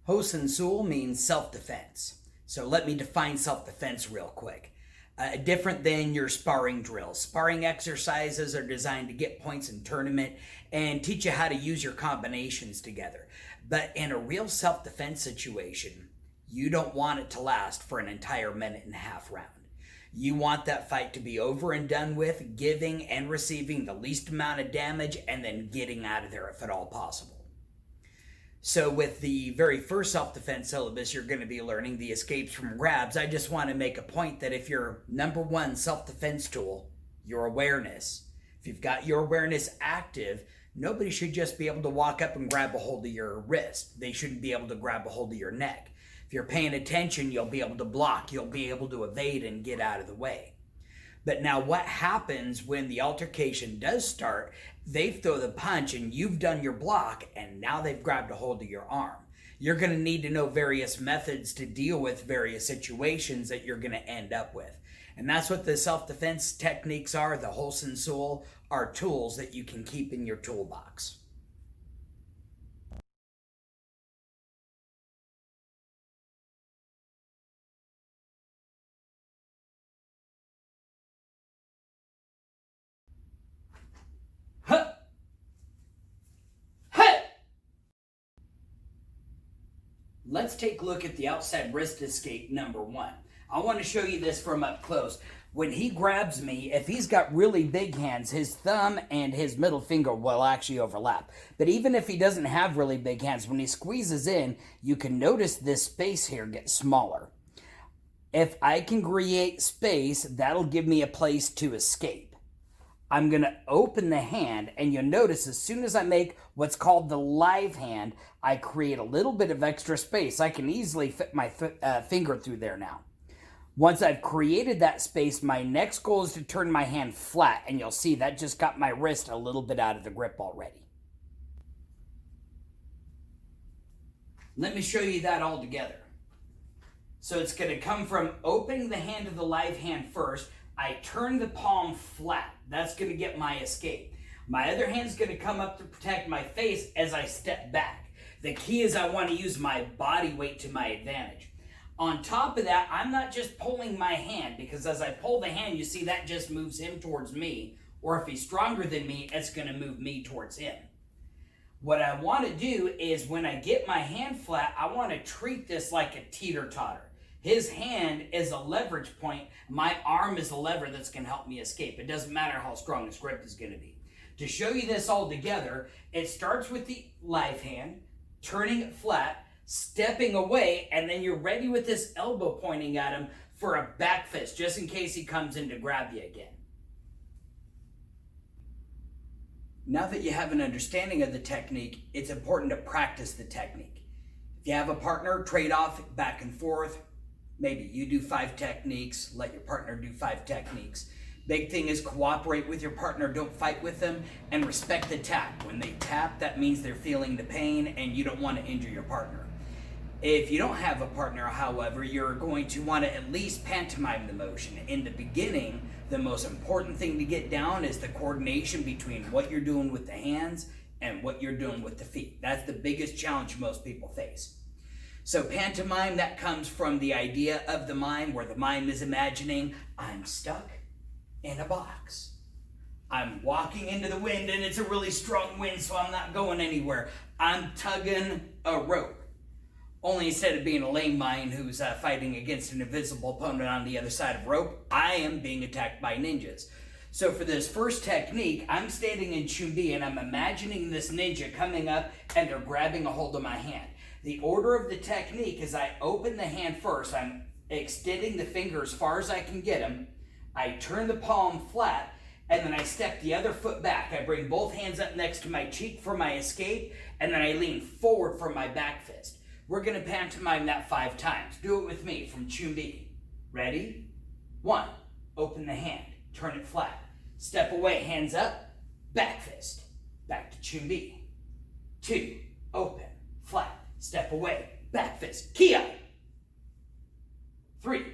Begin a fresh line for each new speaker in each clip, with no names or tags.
Hosen Sul means self-defense. So let me define self-defense real quick. Different than your sparring drills. Sparring exercises are designed to get points in tournament and teach you how to use your combinations together. But in a real self-defense situation, you don't want it to last for an entire minute and a half round. You want that fight to be over and done with, giving and receiving the least amount of damage, and then getting out of there if at all possible. So with the very first self-defense syllabus, you're going to be learning the escapes from grabs. I just want to make a point that if your number one self-defense tool, your awareness, if you've got your awareness active, nobody should just be able to walk up and grab a hold of your wrist. They shouldn't be able to grab a hold of your neck. If you're paying attention, you'll be able to block. You'll be able to evade and get out of the way. But now what happens when the altercation does start? They throw the punch and you've done your block and now they've grabbed a hold of your arm. You're going to need to know various methods to deal with various situations that you're going to end up with. And that's what the self-defense techniques are. The Hosen Sul are tools that you can keep in your toolbox. Let's take a look at the outside wrist escape number one. I want to show you this from up close. When he grabs me, if he's got really big hands, his thumb and his middle finger will actually overlap. But even if he doesn't have really big hands, when he squeezes in, you can notice this space here get smaller. If I can create space, that'll give me a place to escape. I'm going to open the hand, and you'll notice as soon as I make what's called the live hand, I create a little bit of extra space. I can easily fit my finger through there now. Once I've created that space, my next goal is to turn my hand flat, and you'll see that just got my wrist a little bit out of the grip already. Let me show you that all together. So it's going to come from opening the hand to the live hand first. I turn the palm flat. That's going to get my escape. My other hand's going to come up to protect my face as I step back. The key is I want to use my body weight to my advantage. On top of that, I'm not just pulling my hand, because as I pull the hand, you see that just moves him towards me. Or if he's stronger than me, it's going to move me towards him. What I want to do is when I get my hand flat, I want to treat this like a teeter-totter. His hand is a leverage point. My arm is a lever that's going to help me escape. It doesn't matter how strong his grip is going to be. To show you this all together, it starts with the live hand, turning it flat, stepping away, and then you're ready with this elbow pointing at him for a back fist, just in case he comes in to grab you again. Now that you have an understanding of the technique, it's important to practice the technique. If you have a partner, trade off back and forth. Maybe you do 5 techniques, let your partner do 5 techniques. Big thing is cooperate with your partner, don't fight with them, and respect the tap. When they tap, that means they're feeling the pain and you don't want to injure your partner. If you don't have a partner, however, you're going to want to at least pantomime the motion. In the beginning, the most important thing to get down is the coordination between what you're doing with the hands and what you're doing with the feet. That's the biggest challenge most people face. So pantomime, that comes from the idea of the mime, where the mime is imagining, I'm stuck in a box. I'm walking into the wind and it's a really strong wind, so I'm not going anywhere. I'm tugging a rope. Only instead of being a lame mime who's fighting against an invisible opponent on the other side of rope, I am being attacked by ninjas. So for this first technique, I'm standing in Chumbi and I'm imagining this ninja coming up and they're grabbing a hold of my hand. The order of the technique is I open the hand first. I'm extending the finger as far as I can get them. I turn the palm flat, and then I step the other foot back. I bring both hands up next to my cheek for my escape, and then I lean forward for my back fist. We're going to pantomime that 5 times. Do it with me from Chumbi. Ready? 1, open the hand, turn it flat. Step away, hands up, back fist. Back to Chumbi. 2, open, flat. Step away, back fist, Kia. 3,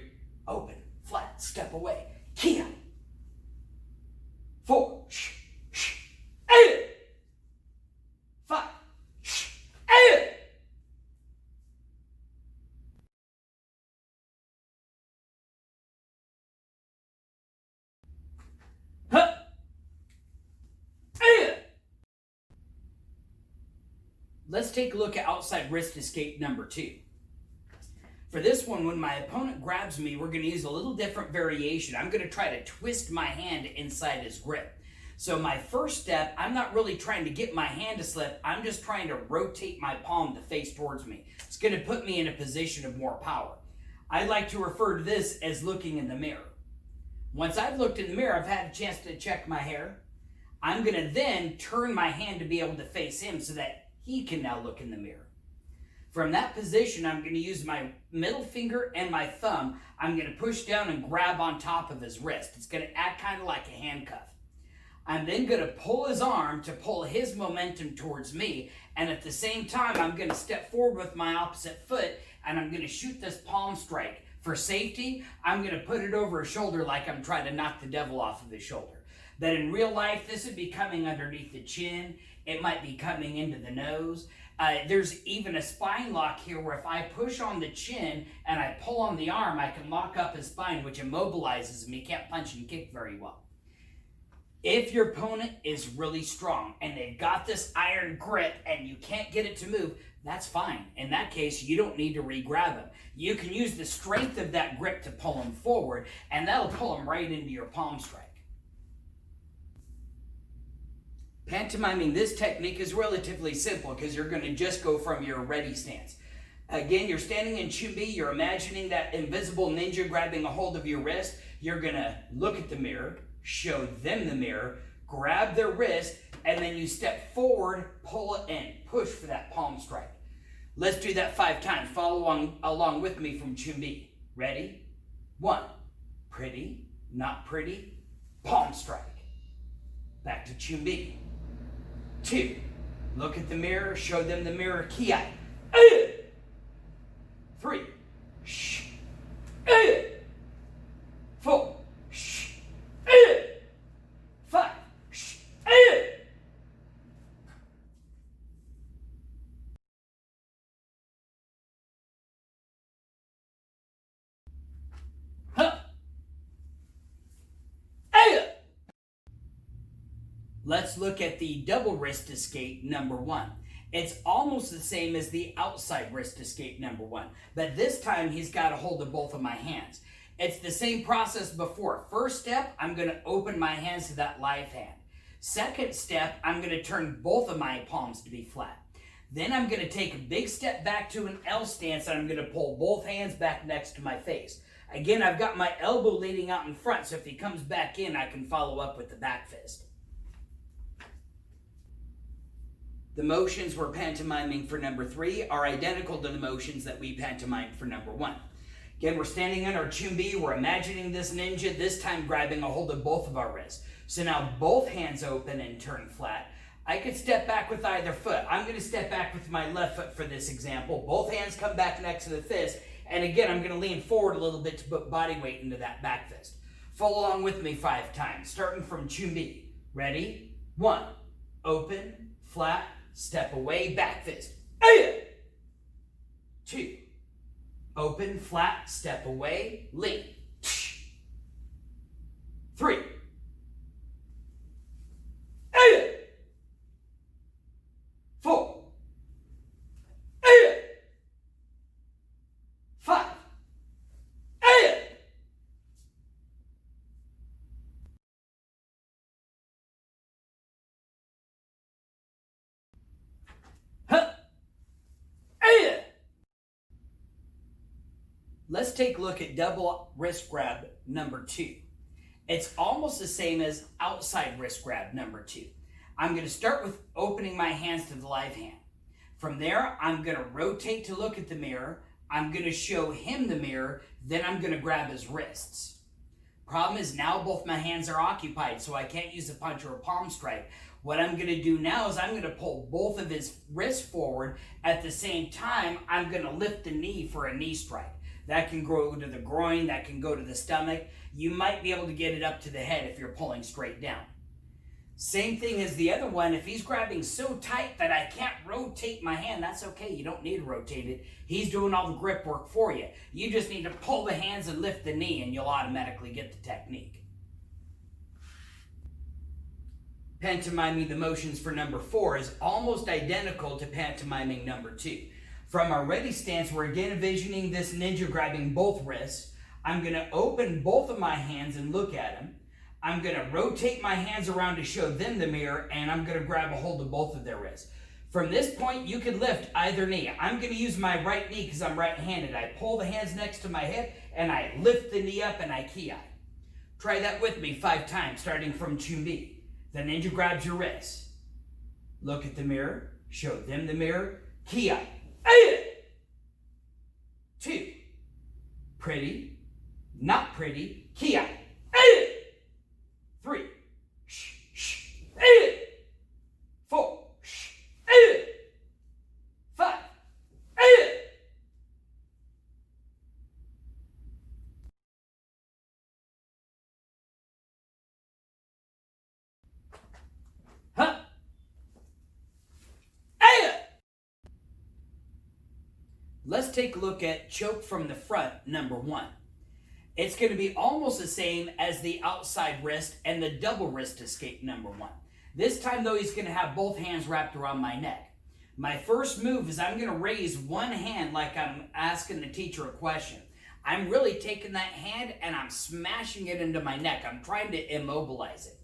open, flat, step away, Kia. 4, shh, shh, 5, shh, Let's take a look at outside wrist escape number 2. For this one, when my opponent grabs me, we're going to use a little different variation. I'm going to try to twist my hand inside his grip. So my first step, I'm not really trying to get my hand to slip. I'm just trying to rotate my palm to face towards me. It's going to put me in a position of more power. I like to refer to this as looking in the mirror. Once I've looked in the mirror, I've had a chance to check my hair. I'm going to then turn my hand to be able to face him so that he can now look in the mirror. From that position, I'm going to use my middle finger and my thumb. I'm going to push down and grab on top of his wrist. It's going to act kind of like a handcuff. I'm then going to pull his arm to pull his momentum towards me. And at the same time, I'm going to step forward with my opposite foot and I'm going to shoot this palm strike. For safety, I'm going to put it over his shoulder like I'm trying to knock the devil off of his shoulder. But in real life, this would be coming underneath the chin. It might be coming into the nose. There's even a spine lock here where if I push on the chin and I pull on the arm, I can lock up his spine, which immobilizes him. He can't punch and kick very well. If your opponent is really strong and they've got this iron grip and you can't get it to move, that's fine. In that case, you don't need to re-grab him. You can use the strength of that grip to pull him forward, and that'll pull him right into your palm strike. Pantomiming this technique is relatively simple because you're going to just go from your ready stance. Again, you're standing in Chumbi, you're imagining that invisible ninja grabbing a hold of your wrist. You're going to look at the mirror, show them the mirror, grab their wrist, and then you step forward, pull it in, push for that palm strike. Let's do that 5 times. Follow along with me from Chumbi. Ready? 1, pretty, not pretty, palm strike. Back to Chumbi. 2, look at the mirror, show them the mirror, kiai. 3, shh. 4, shh. 5, shh. Huh. Let's look at the double wrist escape number 1. It's almost the same as the outside wrist escape number 1, but this time he's got a hold of both of my hands. It's the same process before. First step, I'm going to open my hands to that live hand. Second step, I'm going to turn both of my palms to be flat. Then I'm going to take a big step back to an L stance and I'm going to pull both hands back next to my face. Again, I've got my elbow leading out in front, so if he comes back in, I can follow up with the back fist. The motions we're pantomiming for number 3 are identical to the motions that we pantomimed for number 1. Again, we're standing on our Chumbi, we're imagining this ninja, this time grabbing a hold of both of our wrists. So now both hands open and turn flat. I could step back with either foot. I'm going to step back with my left foot for this example. Both hands come back next to the fist. And again, I'm going to lean forward a little bit to put body weight into that back fist. Follow along with me 5 times, starting from Chumbi. Ready? 1, open, flat, step away, back fist. 2, open, flat, step away, lean. 3, 4, 5, 8. Let's take a look at double wrist grab number 2. It's almost the same as outside wrist grab number 2. I'm going to start with opening my hands to the live hand. From there, I'm going to rotate to look at the mirror. I'm going to show him the mirror. Then I'm going to grab his wrists. Problem is now both my hands are occupied, so I can't use a punch or a palm strike. What I'm going to do now is I'm going to pull both of his wrists forward. At the same time, I'm going to lift the knee for a knee strike. That can go to the groin, that can go to the stomach. You might be able to get it up to the head if you're pulling straight down. Same thing as the other one. If he's grabbing so tight that I can't rotate my hand, that's okay. You don't need to rotate it. He's doing all the grip work for you. You just need to pull the hands and lift the knee and you'll automatically get the technique. pantomiming the motions for number 4 is almost identical to pantomiming number 2. From our ready stance, we're again envisioning this ninja grabbing both wrists. I'm going to open both of my hands and look at them. I'm going to rotate my hands around to show them the mirror, and I'm going to grab a hold of both of their wrists. From this point, you can lift either knee. I'm going to use my right knee because I'm right-handed. I pull the hands next to my hip, and I lift the knee up, and I ki. Try that with me 5 times, starting from Chumbi. The ninja grabs your wrist. Look at the mirror. Show them the mirror. Ki. 2. Pretty. Not pretty. Ki. 3. 4. 5. Huh. Let's take a look at choke from the front, number 1. It's going to be almost the same as the outside wrist and the double wrist escape, number 1. This time, though, he's going to have both hands wrapped around my neck. My first move is I'm going to raise one hand like I'm asking the teacher a question. I'm really taking that hand and I'm smashing it into my neck. I'm trying to immobilize it.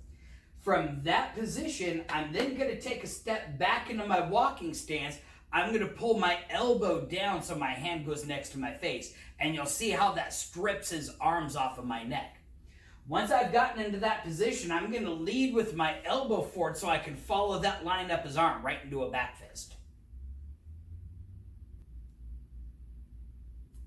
From that position, I'm then going to take a step back into my walking stance. I'm going to pull my elbow down so my hand goes next to my face. And you'll see how that strips his arms off of my neck. Once I've gotten into that position, I'm going to lead with my elbow forward so I can follow that line up his arm right into a back fist.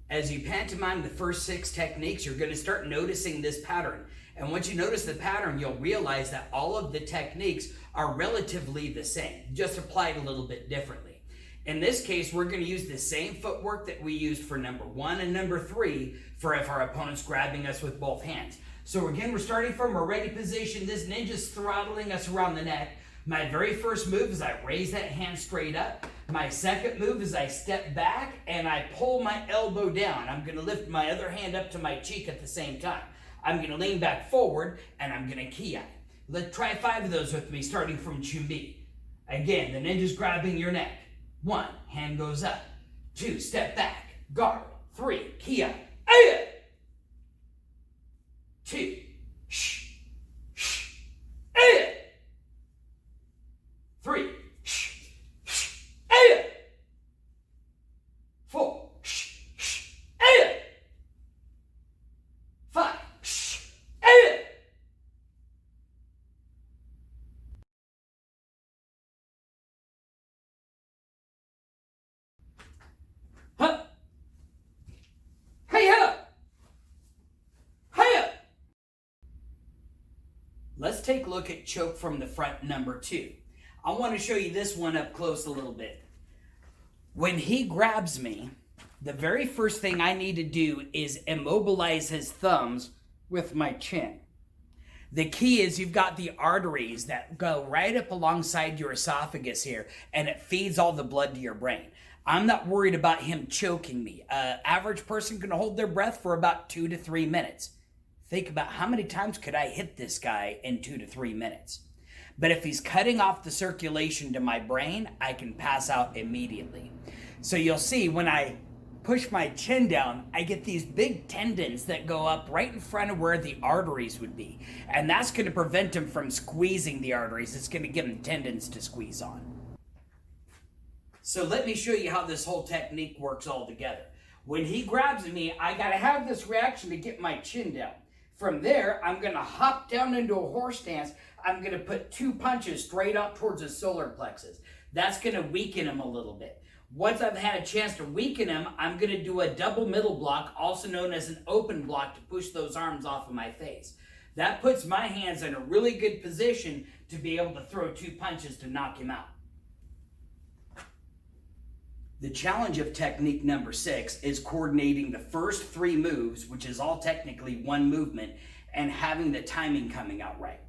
As you pantomime the first 6 techniques, you're going to start noticing this pattern. And once you notice the pattern, you'll realize that all of the techniques are relatively the same, just applied a little bit differently. In this case, we're going to use the same footwork that we used for number 1 and number 3 for if our opponent's grabbing us with both hands. So again, we're starting from a ready position. This ninja's throttling us around the neck. My very first move is I raise that hand straight up. My second move is I step back and I pull my elbow down. I'm going to lift my other hand up to my cheek at the same time. I'm going to lean back forward and I'm going to ki. Let's try 5 of those with me, starting from Chumbi. Again, the ninja's grabbing your neck. 1, hand goes up. 2, step back, guard. 3, ki. 2, 3, 4, 5. Let's take a look at choke from the front, number 2. I want to show you this one up close a little bit. When he grabs me, the very first thing I need to do is immobilize his thumbs with my chin. The key is you've got the arteries that go right up alongside your esophagus here, and it feeds all the blood to your brain. I'm not worried about him choking me. An average person can hold their breath for about 2 to 3 minutes. Think about how many times could I hit this guy in 2 to 3 minutes. But if he's cutting off the circulation to my brain, I can pass out immediately. So you'll see when I push my chin down, I get these big tendons that go up right in front of where the arteries would be. And that's going to prevent him from squeezing the arteries. It's going to give him tendons to squeeze on. So let me show you how this whole technique works all together. When he grabs me, I got to have this reaction to get my chin down. From there, I'm going to hop down into a horse stance. I'm going to put 2 punches straight up towards his solar plexus. That's going to weaken him a little bit. Once I've had a chance to weaken him, I'm going to do a double middle block, also known as an open block, to push those arms off of my face. That puts my hands in a really good position to be able to throw 2 punches to knock him out. The challenge of technique number 6 is coordinating the first 3 moves, which is all technically one movement, and having the timing coming out right.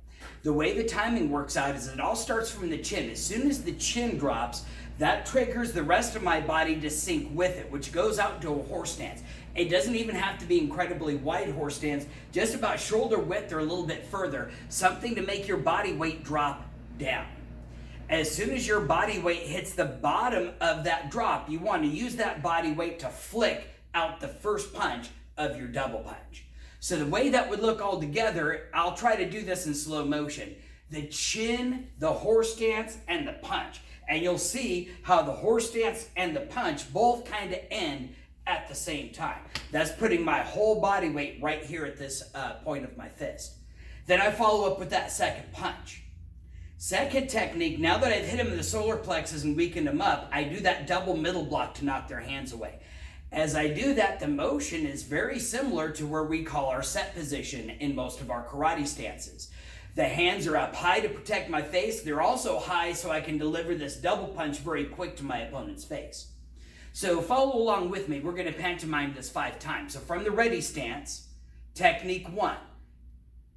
The way the timing works out is it all starts from the chin. As soon as the chin drops, that triggers the rest of my body to sync with it, which goes out into a horse stance. It doesn't even have to be incredibly wide horse stance, just about shoulder width or a little bit further, something to make your body weight drop down. As soon as your body weight hits the bottom of that drop, you want to use that body weight to flick out the first punch of your double punch. So the way that would look all together, I'll try to do this in slow motion. The chin, the horse stance, and the punch. And you'll see how the horse stance and the punch both kind of end at the same time. That's putting my whole body weight right here at this point of my fist. Then I follow up with that second punch. Second technique, now that I've hit them in the solar plexus and weakened them up, I do that double middle block to knock their hands away. As I do that, the motion is very similar to where we call our set position in most of our karate stances. The hands are up high to protect my face. They're also high so I can deliver this double punch very quick to my opponent's face. So follow along with me. We're going to pantomime this 5 times. So from the ready stance, technique 1.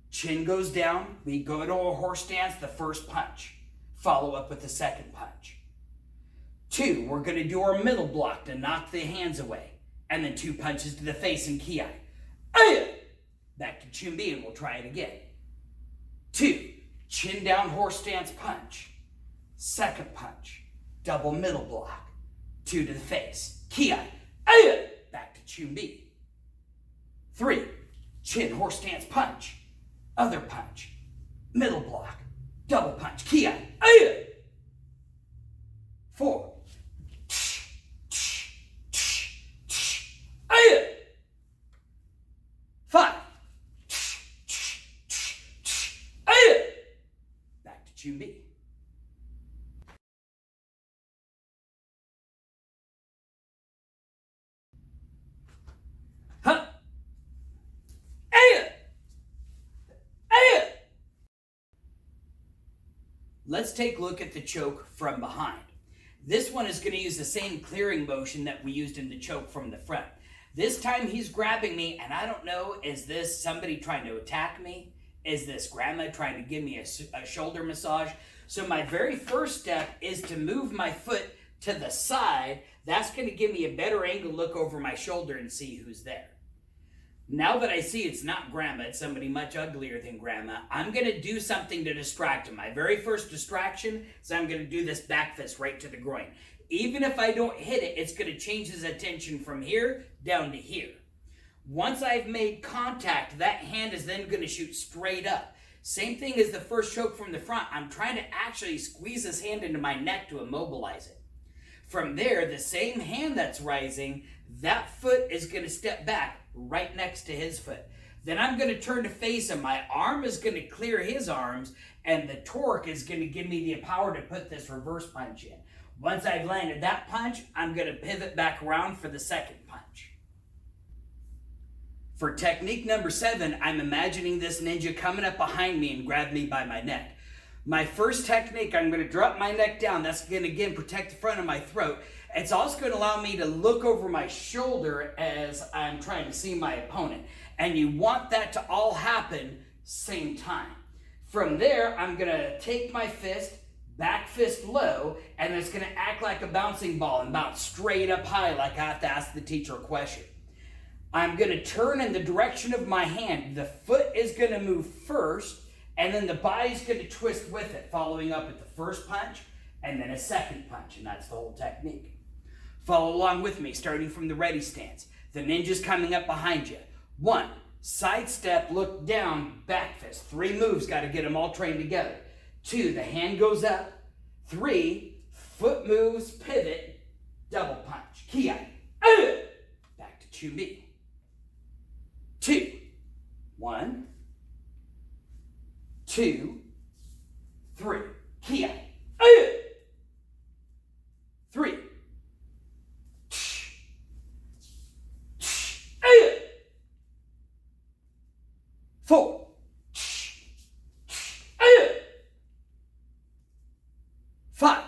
Chin goes down. We go to a horse stance, the first punch. Follow up with the second punch. 2, we're going to do our middle block to knock the hands away. And then 2 punches to the face and ki. Back to chumbi and we'll try it again. 2, chin down horse stance punch. Second punch, double middle block. 2 to the face, ki. Back to chumbi. 3, chin horse stance punch. Other punch, middle block, double punch, ki. 4, 5, back to chumbi. Let's take a look at the choke from behind. This one is going to use the same clearing motion that we used in the choke from the front. This time he's grabbing me, and I don't know, is this somebody trying to attack me? Is this grandma trying to give me a shoulder massage? So my very first step is to move my foot to the side. That's going to give me a better angle look over my shoulder and see who's there. Now that I see it's not grandma, it's somebody much uglier than grandma, I'm going to do something to distract him. My very first distraction is I'm going to do this back fist right to the groin. Even if I don't hit it, it's going to change his attention from here down to here. Once I've made contact, that hand is then going to shoot straight up. Same thing as the first choke from the front. I'm trying to actually squeeze his hand into my neck to immobilize it. From there, the same hand that's rising, that foot is going to step back right next to his foot. Then I'm going to turn to face him. My arm is going to clear his arms, and the torque is going to give me the power to put this reverse punch in. Once I've landed that punch, I'm going to pivot back around for the second punch. For technique number 7, I'm imagining this ninja coming up behind me and grab me by my neck. My first technique, I'm going to drop my neck down. That's going to, again, protect the front of my throat. It's also going to allow me to look over my shoulder as I'm trying to see my opponent. And you want that to all happen same time. From there, I'm going to take my fist, back fist low, and it's going to act like a bouncing ball and bounce straight up high like I have to ask the teacher a question. I'm going to turn in the direction of my hand. The foot is going to move first, and then the body's going to twist with it, following up with the first punch and then a second punch, and that's the whole technique. Follow along with me, starting from the ready stance. The ninja's coming up behind you. 1, side step, look down, back fist. 3 moves, got to get them all trained together. 2, the hand goes up. 3, foot moves, pivot, double punch. Ki. Back to chumbi. 2, 1, 2, 3. Ki. 3. 4. 5.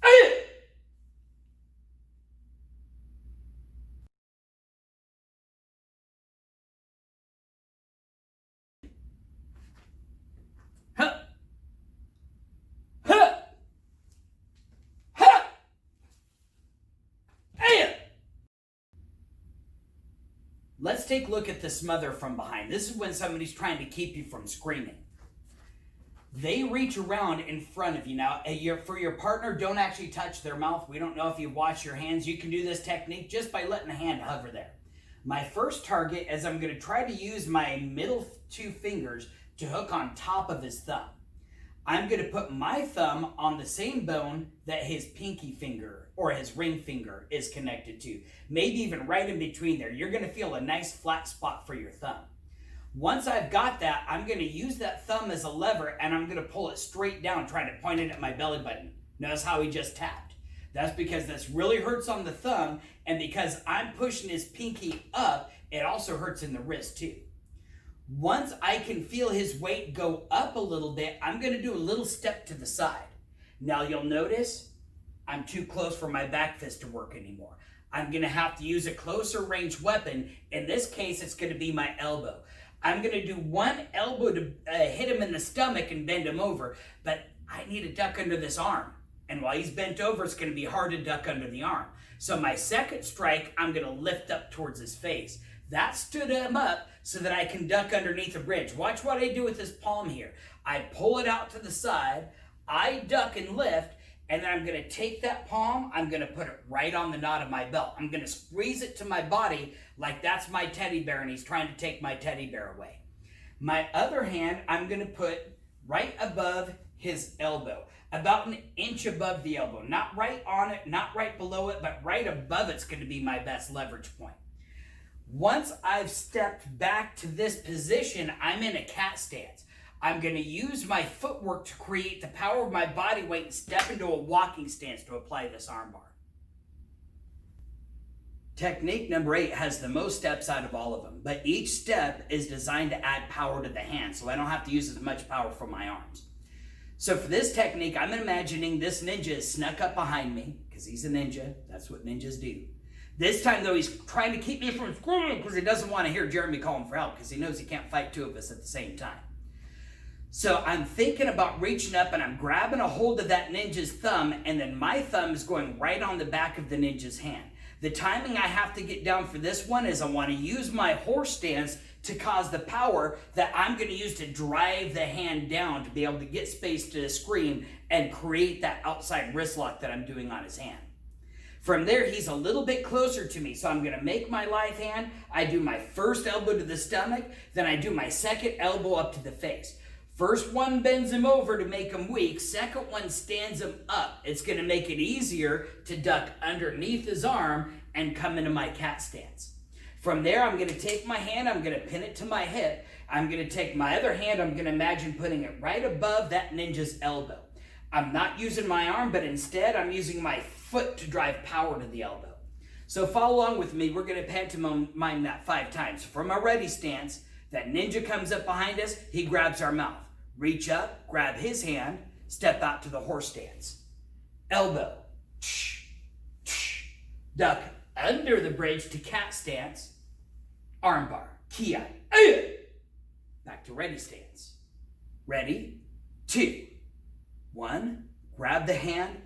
8. Let's take a look at the smother from behind. This is when somebody's trying to keep you from screaming. they reach around in front of you. Now, for your partner, don't actually touch their mouth. We don't know if you wash your hands. You can do this technique just by letting the hand hover there. My first target is I'm going to try to use my middle 2 fingers to hook on top of his thumb. I'm going to put my thumb on the same bone that his pinky finger or his ring finger is connected to. Maybe even right in between there. You're going to feel a nice flat spot for your thumb. Once I've got that, I'm going to use that thumb as a lever and I'm going to pull it straight down, trying to point it at my belly button. Notice how he just tapped. That's because this really hurts on the thumb, and because I'm pushing his pinky up, it also hurts in the wrist too. Once I can feel his weight go up a little bit, I'm going to do a little step to the side. Now you'll notice I'm too close for my back fist to work anymore. I'm going to have to use a closer range weapon. In this case, it's going to be my elbow. I'm going to do one elbow to hit him in the stomach and bend him over, but I need to duck under this arm. And while he's bent over, it's going to be hard to duck under the arm. So my second strike, I'm going to lift up towards his face. That stood him up so that I can duck underneath a bridge. Watch what I do with this palm here. I pull it out to the side, I duck and lift, and then I'm going to take that palm, I'm going to put it right on the knot of my belt. I'm going to squeeze it to my body like that's my teddy bear and he's trying to take my teddy bear away. My other hand, I'm going to put right above his elbow, about 1 inch above the elbow. Not right on it, not right below it, but right above it's going to be my best leverage point. Once I've stepped back to this position, I'm in a cat stance. I'm going to use my footwork to create the power of my body weight and step into a walking stance to apply this armbar. Technique number 8 has the most steps out of all of them, but each step is designed to add power to the hand, so I don't have to use as much power from my arms. So for this technique, I'm imagining this ninja is snuck up behind me, because he's a ninja. That's what ninjas do. This time, though, he's trying to keep me from screaming because he doesn't want to hear Jeremy call him for help, because he knows he can't fight 2 of us at the same time. So I'm thinking about reaching up and I'm grabbing a hold of that ninja's thumb, and then my thumb is going right on the back of the ninja's hand. The timing I have to get down for this one is I want to use my horse stance to cause the power that I'm going to use to drive the hand down to be able to get space to scream and create that outside wrist lock that I'm doing on his hand. From there, he's a little bit closer to me, so I'm going to make my lithe hand. I do my first elbow to the stomach, then I do my second elbow up to the face. First one bends him over to make him weak. Second one stands him up. It's going to make it easier to duck underneath his arm and come into my cat stance. From there, I'm going to take my hand, I'm going to pin it to my hip. I'm going to take my other hand, I'm going to imagine putting it right above that ninja's elbow. I'm not using my arm, but instead I'm using my foot to drive power to the elbow. So follow along with me. We're going to pantomime that 5 times. From a ready stance, that ninja comes up behind us, he grabs our mouth. Reach up, grab his hand, step out to the horse stance. Elbow, duck under the bridge to cat stance, armbar, kiai, back to ready stance. Ready, 2, 1, grab the hand,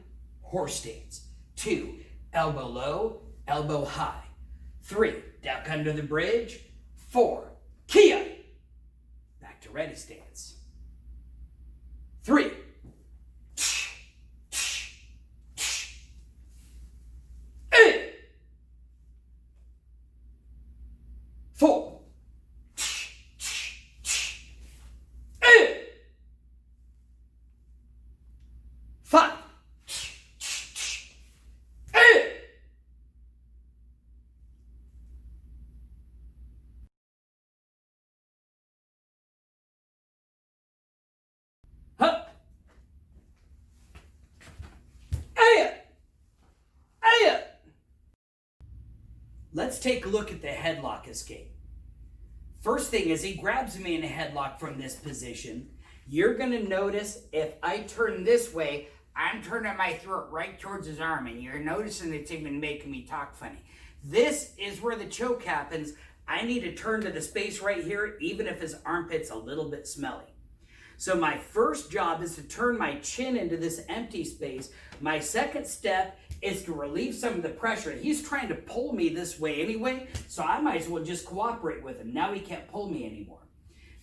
horse stance. 2, elbow low, elbow high. 3, duck under the bridge. 4, kiai, back to ready stance. 3, 4, 5, 8. Let's take a look at the headlock escape. First thing is he grabs me in a headlock from this position. You're going to notice if I turn this way, I'm turning my throat right towards his arm, and you're noticing it's even making me talk funny. This is where the choke happens. I need to turn to the space right here, even if his armpit's a little bit smelly. So my first job is to turn my chin into this empty space. My second step is to relieve some of the pressure. He's trying to pull me this way anyway, so I might as well just cooperate with him. Now he can't pull me anymore.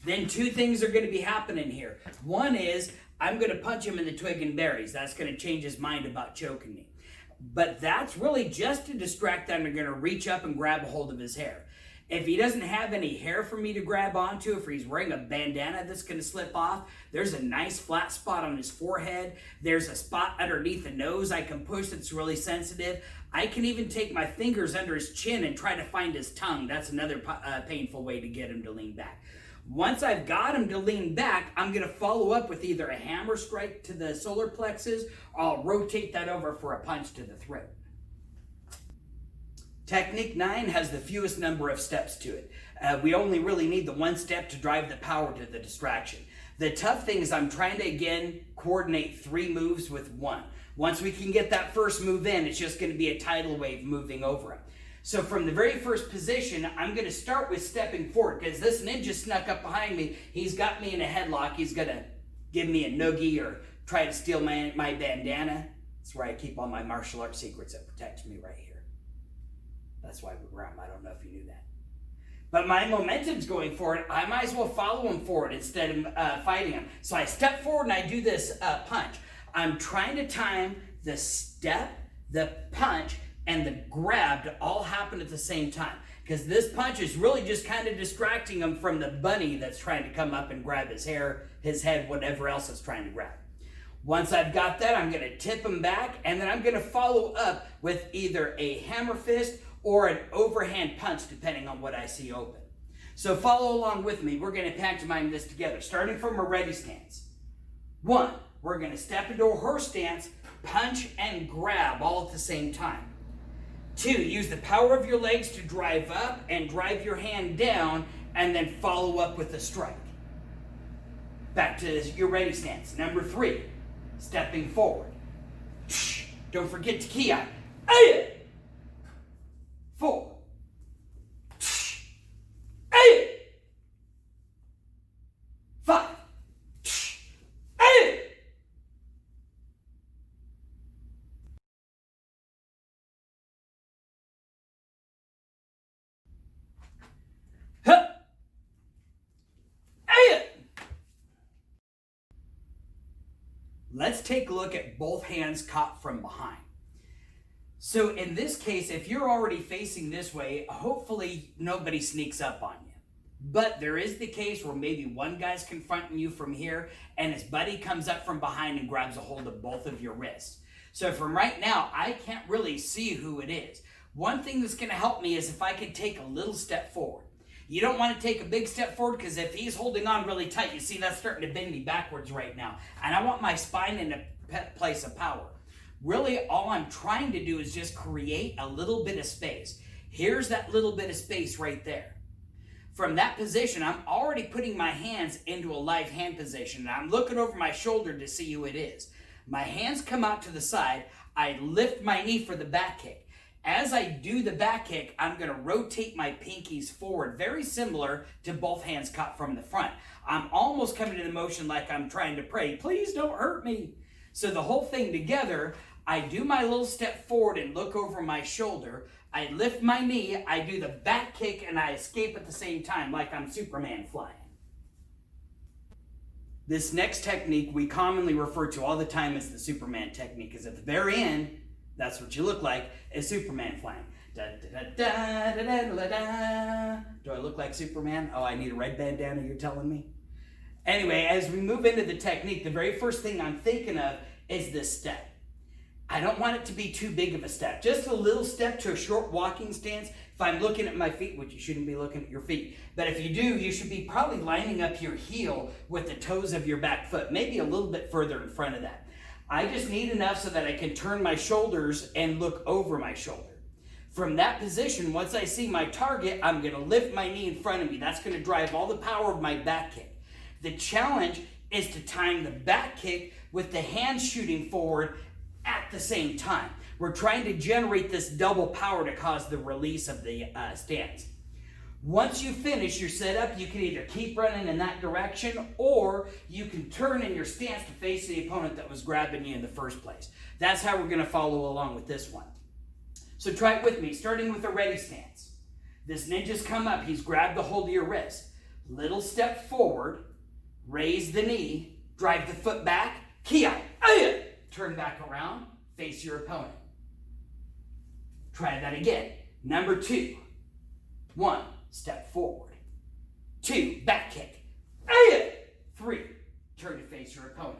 then two things are going to be happening here. One is I'm going to punch him in the twig and berries. That's going to change his mind about choking me. But that's really just to distract them. I'm going to reach up and grab a hold of his hair. If he doesn't have any hair for me to grab onto, if he's wearing a bandana that's going to slip off, there's a nice flat spot on his forehead. There's a spot underneath the nose I can push that's really sensitive. I can even take my fingers under his chin and try to find his tongue. That's another painful way to get him to lean back. Once I've got him to lean back, I'm going to follow up with either a hammer strike to the solar plexus, or I'll rotate that over for a punch to the throat. Technique 9 has the fewest number of steps to it. We only really need the one step to drive the power to the distraction. The tough thing is I'm trying to, again, coordinate 3 moves with 1. Once we can get that first move in, it's just going to be a tidal wave moving over him. So from the very first position, I'm going to start with stepping forward because this ninja snuck up behind me. He's got me in a headlock. He's going to give me a noogie or try to steal my bandana. That's where I keep all my martial arts secrets that protects me right here. That's why we're around. I don't know if you knew that. But my momentum's going forward. I might as well follow him forward instead of fighting him. So I step forward and I do this punch. I'm trying to time the step, the punch, and the grab to all happen at the same time. Because this punch is really just kind of distracting him from the bunny that's trying to come up and grab his hair, his head, whatever else it's trying to grab. Once I've got that, I'm going to tip him back, and then I'm going to follow up with either a hammer fist or an overhand punch, depending on what I see open. So follow along with me. We're going to pantomime this together, starting from a ready stance. 1, we're going to step into a horse stance, punch and grab all at the same time. 2, use the power of your legs to drive up and drive your hand down, and then follow up with a strike. Back to your ready stance. Number 3, stepping forward. Don't forget to key out. 4, 8, 5, 8. Let's take a look at both hands caught from behind. So in this case, if you're already facing this way, hopefully nobody sneaks up on you. But there is the case where maybe one guy's confronting you from here and his buddy comes up from behind and grabs a hold of both of your wrists. So from right now, I can't really see who it is. One thing that's going to help me is if I can take a little step forward. You don't want to take a big step forward because if he's holding on really tight, you see that's starting to bend me backwards right now. And I want my spine in a place of power. Really, all I'm trying to do is just create a little bit of space. Here's that little bit of space right there. From that position, I'm already putting my hands into a live hand position. And I'm looking over my shoulder to see who it is. My hands come out to the side. I lift my knee for the back kick. As I do the back kick, I'm going to rotate my pinkies forward, very similar to both hands caught from the front. I'm almost coming to the motion like I'm trying to pray, please don't hurt me. So the whole thing together, I do my little step forward and look over my shoulder. I lift my knee, I do the back kick, and I escape at the same time like I'm Superman flying. This next technique we commonly refer to all the time as the Superman technique, because at the very end, that's what you look like, is Superman flying. Da, da, da, da, da, da, da. Do I look like Superman? Oh, I need a red bandana, you're telling me? Anyway, as we move into the technique, the very first thing I'm thinking of is this step. I don't want it to be too big of a step. Just a little step to a short walking stance. If I'm looking at my feet, which you shouldn't be looking at your feet, but if you do, you should be probably lining up your heel with the toes of your back foot, maybe a little bit further in front of that. I just need enough so that I can turn my shoulders and look over my shoulder. From that position, once I see my target, I'm going to lift my knee in front of me. That's going to drive all the power of my back kick. The challenge is to time the back kick with the hands shooting forward at the same time. We're trying to generate this double power to cause the release of the stance. Once you finish your setup, you can either keep running in that direction or you can turn in your stance to face the opponent that was grabbing you in the first place. That's how we're going to follow along with this one. So try it with me, starting with a ready stance. This ninja's come up, he's grabbed the hold of your wrist. Little step forward, raise the knee, drive the foot back, kia, turn back around, face your opponent. Try that again. Number 2. 1, step forward. 2, back kick. 3, turn to face your opponent.